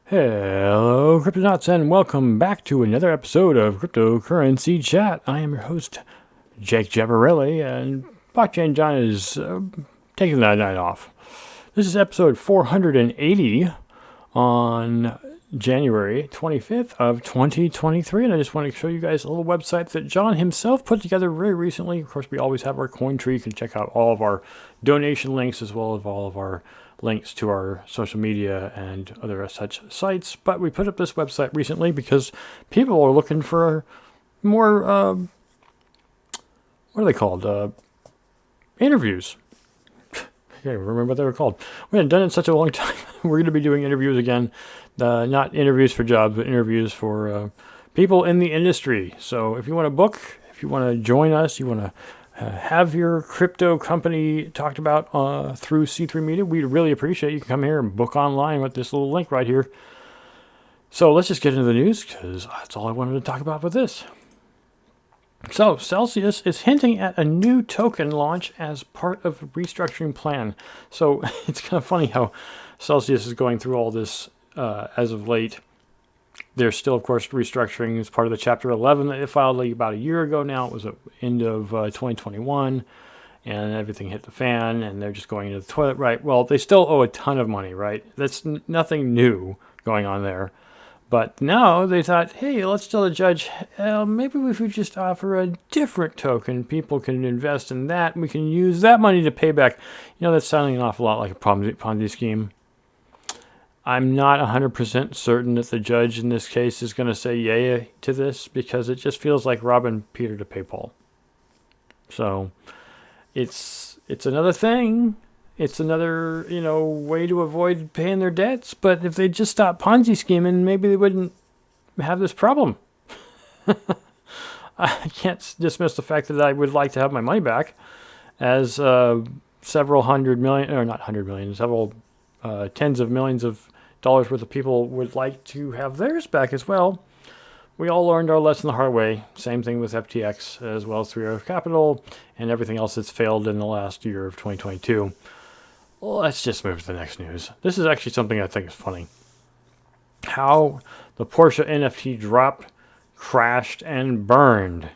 Hello, Cryptonauts, and welcome back to another episode of Cryptocurrency Chat. I am your host, Jake Jabarelli, and Blockchain John is taking the night off. This is episode 480 on January 25th of 2023, and I just want to show you guys a little website that John himself put together very recently. Of course, we always have our coin tree. You can check out all of our donation links as well as all of our links to our social media and other such sites. But we put up this website recently because people are looking for more, what are they called? Interviews. I can't remember what they were called. We hadn't done it in such a long time. We're going to be doing interviews again. Not interviews for jobs, but interviews for people in the industry. So if you want to book, if you want to join us, you want to have your crypto company talked about through C3 Media, we'd really appreciate you can come here and book online with this little link right here. So let's just get into the news because that's all I wanted to talk about with this. So Celsius is hinting at a new token launch as part of a restructuring plan. So it's kind of funny how Celsius is going through all this as of late. They're still, of course, restructuring as part of the Chapter 11 that they filed about a year ago now. It was the end of 2021, and everything hit the fan, and they're just going into the toilet, right? Well, they still owe a ton of money, right? That's nothing new going on there. But now they thought, hey, let's tell the judge, maybe we should just offer a different token. People can invest in that, and we can use that money to pay back. You know, that's sounding an awful lot like a Ponzi scheme. I'm not 100% certain that the judge in this case is going to say yay to this because it just feels like robbing Peter to pay Paul. So it's another thing. It's another, way to avoid paying their debts. But if they just stop Ponzi scheming, maybe they wouldn't have this problem. I can't dismiss the fact that I would like to have my money back, as several hundred million, or not 100 million, several tens of millions of dollars worth of people would like to have theirs back as well. We all learned our lesson the hard way. Same thing with FTX as well as 3 Arrows Capital and everything else that's failed in the last year of 2022. Well, let's just move to the next news. This is actually something I think is funny. How the Porsche NFT dropped, crashed, and burned.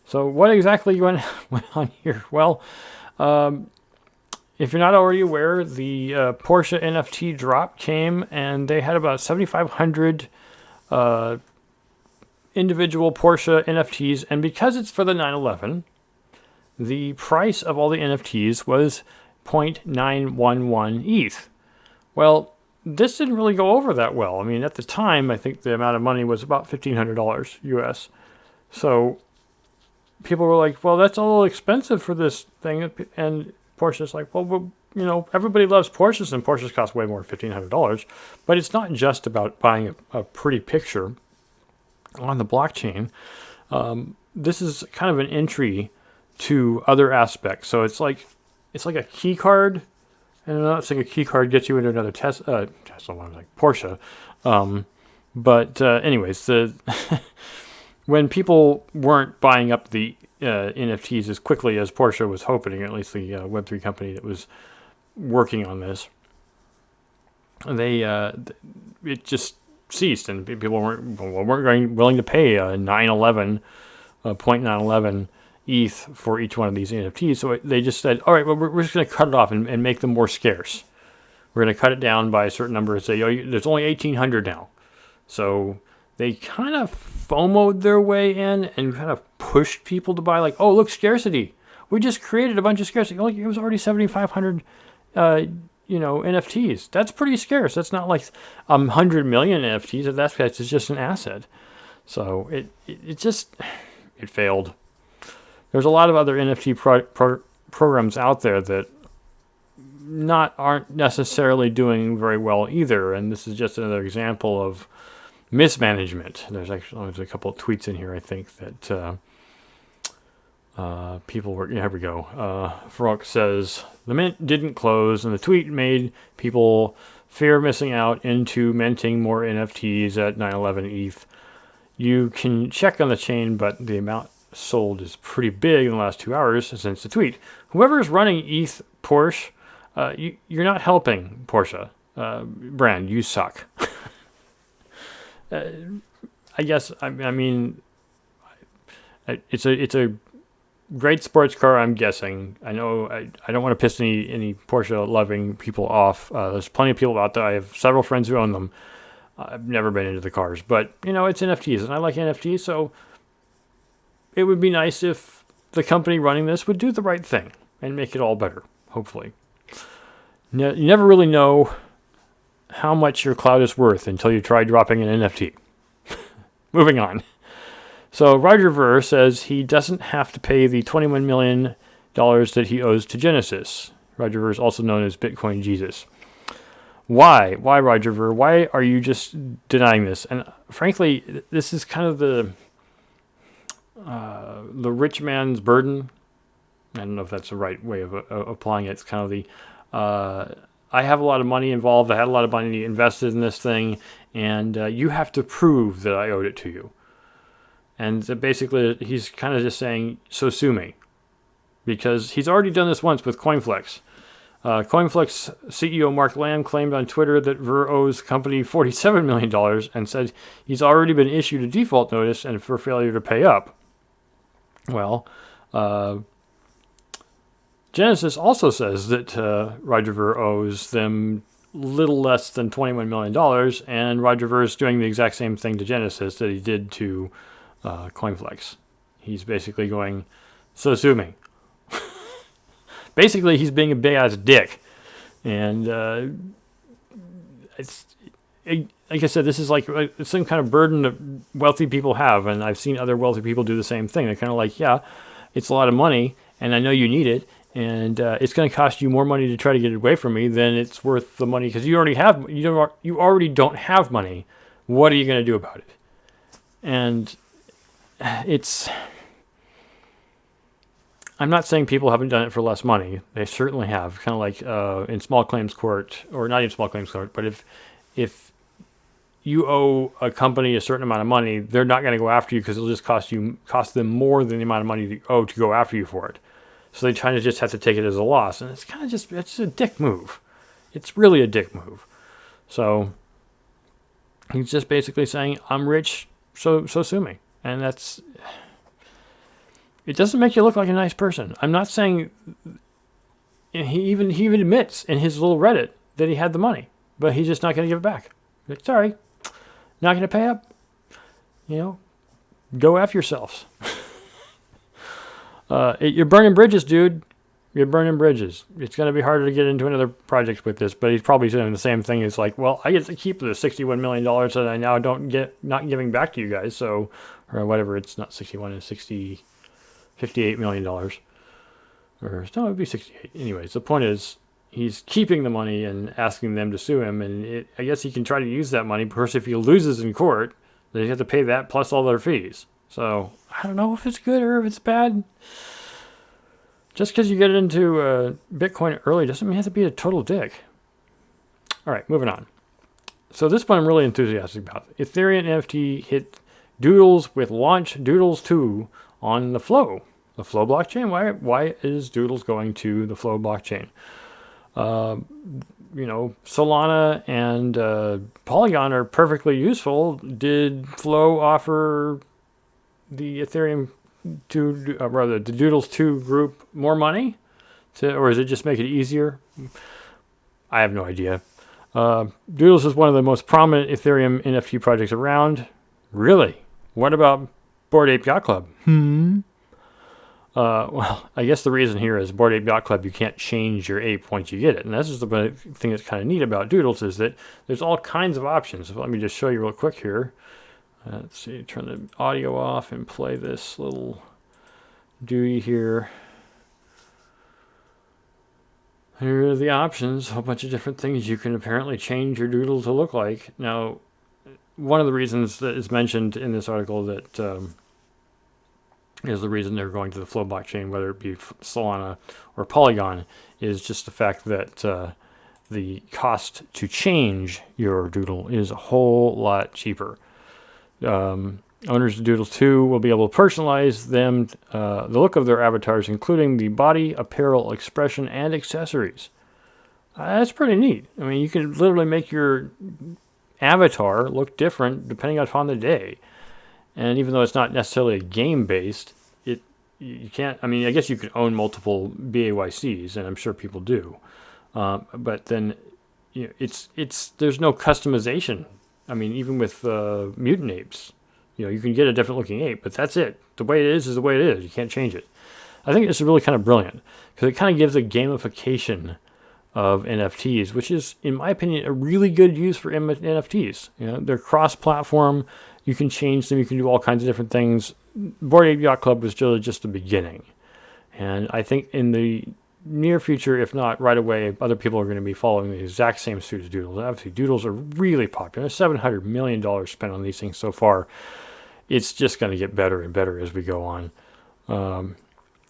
So what exactly went on here? Well, if you're not already aware, the Porsche NFT drop came and they had about 7,500 individual Porsche NFTs. And because it's for the 911, the price of all the NFTs was 0.911 ETH. Well, this didn't really go over that well. I mean, at the time, I think the amount of money was about $1,500 US. So people were like, well, that's a little expensive for this thing. And Porsche's like, well, everybody loves Porsches, and Porsches cost way more than $1,500. But it's not just about buying a pretty picture on the blockchain. This is kind of an entry to other aspects. So it's like a key card, and I'm not saying a key card gets you into another Tesla. I was like Porsche. But anyways, when people weren't buying up the NFTs as quickly as Porsche was hoping, at least the Web3 company that was working on this, it just ceased, and people weren't willing to pay 0.911 ETH for each one of these NFTs. So they just said, all right, well, we're just going to cut it off and make them more scarce. We're going to cut it down by a certain number and say, there's only 1,800 now. So they kind of FOMO'd their way in and kind of pushed people to buy, like, oh, look, scarcity. We just created a bunch of scarcity. Like, it was already 7,500, NFTs. That's pretty scarce. That's not like 100 million NFTs. That's just an asset. So it failed. There's a lot of other NFT programs out there that aren't necessarily doing very well either. And this is just another example of mismanagement. There's a couple of tweets in here, I think, that people were... here we go. Farouk says, the mint didn't close, and the tweet made people fear missing out into minting more NFTs at 911 ETH. You can check on the chain, but the amount sold is pretty big in the last 2 hours since the tweet. Whoever is running ETH Porsche, you're not helping Porsche brand. You suck. I guess I mean it's a great sports car. I'm guessing. I know I don't want to piss any Porsche loving people off. There's plenty of people out there. I have several friends who own them. I've never been into the cars, but it's NFTs, and I like NFTs, so it would be nice if the company running this would do the right thing and make it all better. Hopefully, you never really know how much your cloud is worth until you try dropping an NFT. Moving on. So Roger Ver says he doesn't have to pay the $21 million that he owes to Genesis. Roger Ver is also known as Bitcoin Jesus. Why? Why, Roger Ver? Why are you just denying this? And frankly, this is kind of the rich man's burden. I don't know if that's the right way of applying it. It's kind of the I have a lot of money involved. I had a lot of money invested in this thing, and you have to prove that I owed it to you. And basically, he's kind of just saying, so sue me. Because he's already done this once with CoinFlex. CoinFlex CEO Mark Lamb claimed on Twitter that Ver owes the company $47 million and said he's already been issued a default notice and for failure to pay up. Well, Genesis also says that Roger Ver owes them little less than $21 million, and Roger Ver is doing the exact same thing to Genesis that he did to CoinFlex. He's basically going, so sue me. Basically, he's being a big-ass dick. And like I said, this is like some kind of burden that wealthy people have, and I've seen other wealthy people do the same thing. They're kind of like, yeah, it's a lot of money, and I know you need it, and it's going to cost you more money to try to get it away from me than it's worth the money, because you already don't have money. What are you going to do about it? And I'm not saying people haven't done it for less money. They certainly have. Kind of like in small claims court, or not even small claims court, but if you owe a company a certain amount of money, they're not going to go after you because it'll just cost them more than the amount of money you owe to go after you for it. So they kind of just have to take it as a loss, and it's a dick move. It's really a dick move. So he's just basically saying, I'm rich, so sue me. And it doesn't make you look like a nice person. I'm not saying, he even admits in his little Reddit that he had the money, but he's just not going to give it back. Like, sorry, not going to pay up. Go F yourselves. You're burning bridges, dude. You're burning bridges. It's going to be harder to get into another project with this, but he's probably saying the same thing. It's like, well, I get to keep the $61 million that I now not giving back to you guys. So, or whatever, it's not 61, it's $58 million. Or, no, it would be 68. Anyways, the point is, he's keeping the money and asking them to sue him. And I guess he can try to use that money. Of course, if he loses in court, then he has to pay that plus all their fees. So, I don't know if it's good or if it's bad. Just because you get into Bitcoin early doesn't mean you have to be a total dick. All right, moving on. So this one I'm really enthusiastic about. Ethereum NFT hit Doodles with launch Doodles 2 on the Flow blockchain. Why is Doodles going to the Flow blockchain? Solana and Polygon are perfectly useful. Did Flow offer the Ethereum the Doodles 2 group more money? Or does it just make it easier? I have no idea. Doodles is one of the most prominent Ethereum NFT projects around. Really? What about Bored Ape Yacht Club? Well, I guess the reason here is Bored Ape Yacht Club, you can't change your ape once you get it. And this is the thing that's kind of neat about Doodles, is that there's all kinds of options. So let me just show you real quick here. Let's see, turn the audio off and play this little duty here. Here are the options, a whole bunch of different things you can apparently change your doodle to look like. Now, one of the reasons that is mentioned in this article that is the reason they're going to the Flow blockchain, whether it be Solana or Polygon, is just the fact that the cost to change your doodle is a whole lot cheaper. Owners of Doodles 2 will be able to personalize them, the look of their avatars, including the body, apparel, expression, and accessories. That's pretty neat. I mean, you can literally make your avatar look different depending upon the day. And even though it's not necessarily game based, you can't. I mean, I guess you can own multiple BAYCs, and I'm sure people do. But then, there's no customization. I mean, even with mutant apes, you can get a different looking ape, but that's it. The way it is the way it is. You can't change it. I think this is really kind of brilliant because it kind of gives a gamification of NFTs, which is, in my opinion, a really good use for NFTs. They're cross-platform. You can change them. You can do all kinds of different things. Bored Ape Yacht Club was just the beginning. And I think in the near future, if not right away, other people are going to be following the exact same suit as Doodles. Obviously, Doodles are really popular. $700 million spent on these things so far. It's just going to get better and better as we go on.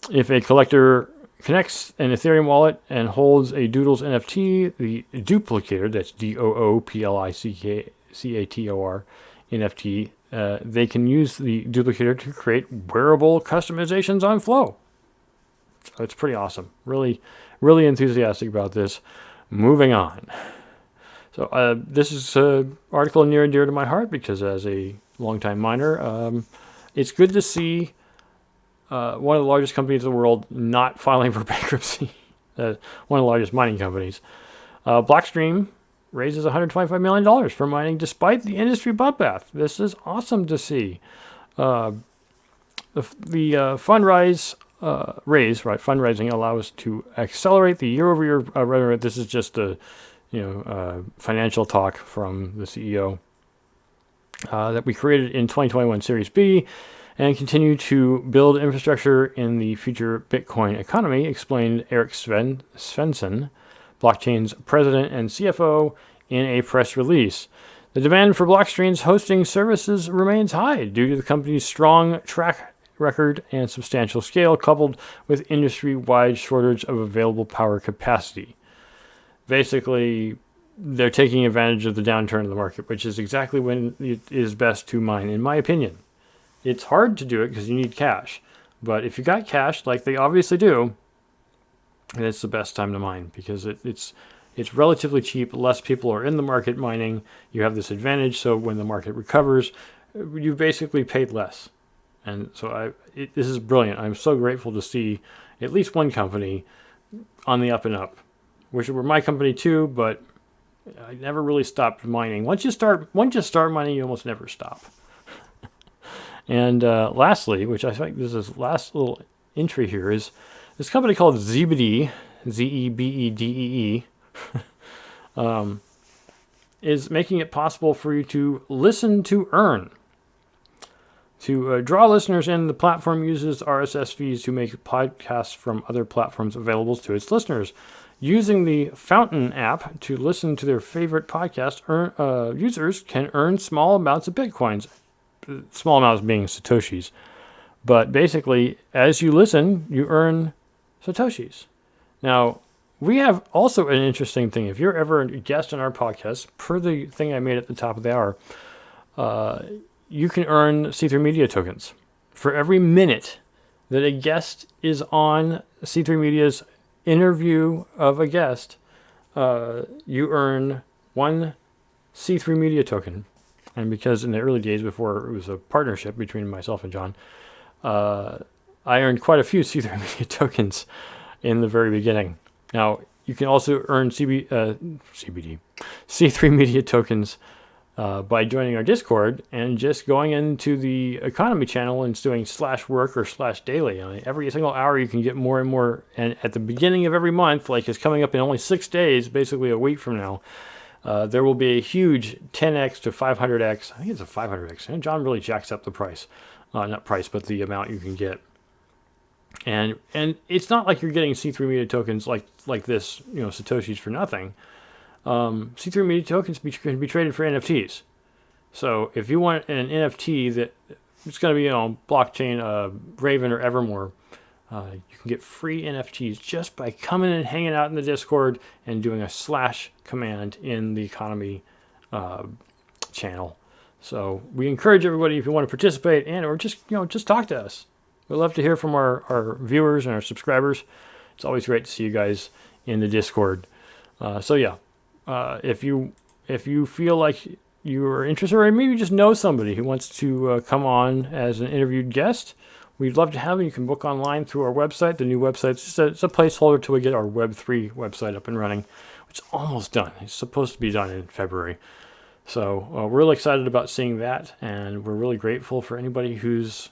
If a collector connects an Ethereum wallet and holds a Doodles NFT, the duplicator, that's DOOPLICATOR NFT, they can use the duplicator to create wearable customizations on Flow. So it's pretty awesome. Really, really enthusiastic about this. Moving on. So this is an article near and dear to my heart because as a longtime miner, it's good to see one of the largest companies in the world not filing for bankruptcy. One of the largest mining companies. Blockstream raises $125 million for mining despite the industry bloodbath. This is awesome to see. The fundraising allows to accelerate the year-over-year revenue. This is just a financial talk from the CEO that we created in 2021 Series B and continue to build infrastructure in the future Bitcoin economy, explained Eric Svensson, Blockchain's president and CFO, in a press release. The demand for Blockstream's hosting services remains high due to the company's strong track record and substantial scale, coupled with industry-wide shortage of available power capacity. Basically, they're taking advantage of the downturn in the market, which is exactly when it is best to mine, in my opinion. It's hard to do it because you need cash. But if you got cash, like they obviously do, then it's the best time to mine because it's relatively cheap. Less people are in the market mining. You have this advantage. So when the market recovers, you've basically paid less. And so this is brilliant. I'm so grateful to see at least one company on the up and up, which were my company too, but I never really stopped mining. Once you start mining, you almost never stop. And lastly, which I think this is last little entry here, is this company called Zebedee, Zebedee, is making it possible for you to listen to earn. To draw listeners in, the platform uses RSS feeds to make podcasts from other platforms available to its listeners. Using the Fountain app to listen to their favorite podcast, users can earn small amounts of Bitcoins. Small amounts being Satoshis. But basically, as you listen, you earn Satoshis. Now, we have also an interesting thing. If you're ever a guest on our podcast, per the thing I made at the top of the hour, you can earn C3 Media tokens. For every minute that a guest is on C3 Media's interview of a guest, you earn one C3 Media token. And because in the early days before it was a partnership between myself and John, I earned quite a few C3 Media tokens in the very beginning. Now, you can also earn C3 Media tokens by joining our Discord and just going into the economy channel and doing /work or /daily. I mean, every single hour you can get more and more. And at the beginning of every month, like it's coming up in only 6 days, basically a week from now, there will be a huge 10x to 500x. I think it's a 500x. And John really jacks up the price. Not price, but the amount you can get. And it's not like you're getting C3 Media tokens like this, Satoshis for nothing. C3 Media tokens can be traded for NFTs. So if you want an NFT that it's going to be blockchain, Raven or Evermore, you can get free NFTs just by coming and hanging out in the Discord and doing a / command in the economy channel. So we encourage everybody, if you want to participate or just talk to us. We'd love to hear from our viewers and our subscribers. It's always great to see you guys in the Discord. If you feel like you are interested, or maybe just know somebody who wants to come on as an interviewed guest, we'd love to have you. You can book online through our website. The new website, it's a placeholder till we get our Web3 website up and running, which is almost done. It's supposed to be done in February. So we're really excited about seeing that, and we're really grateful for anybody who's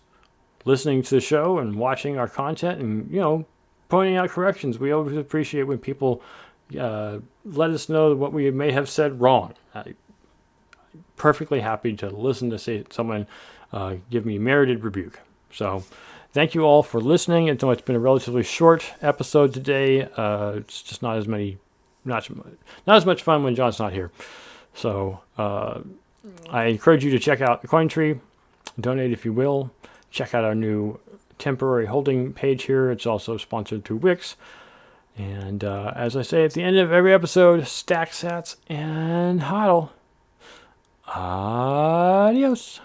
listening to the show and watching our content and, pointing out corrections. We always appreciate when people let us know what we may have said wrong. I'm perfectly happy to listen to someone give me merited rebuke. So thank you all for listening. It's been a relatively short episode today. It's just not as much fun when John's not here. So I encourage you to check out the CoinTree, donate if you will. Check out our new temporary holding page here. It's also sponsored through Wix. And as I say at the end of every episode, stack sats and hodl. Adios.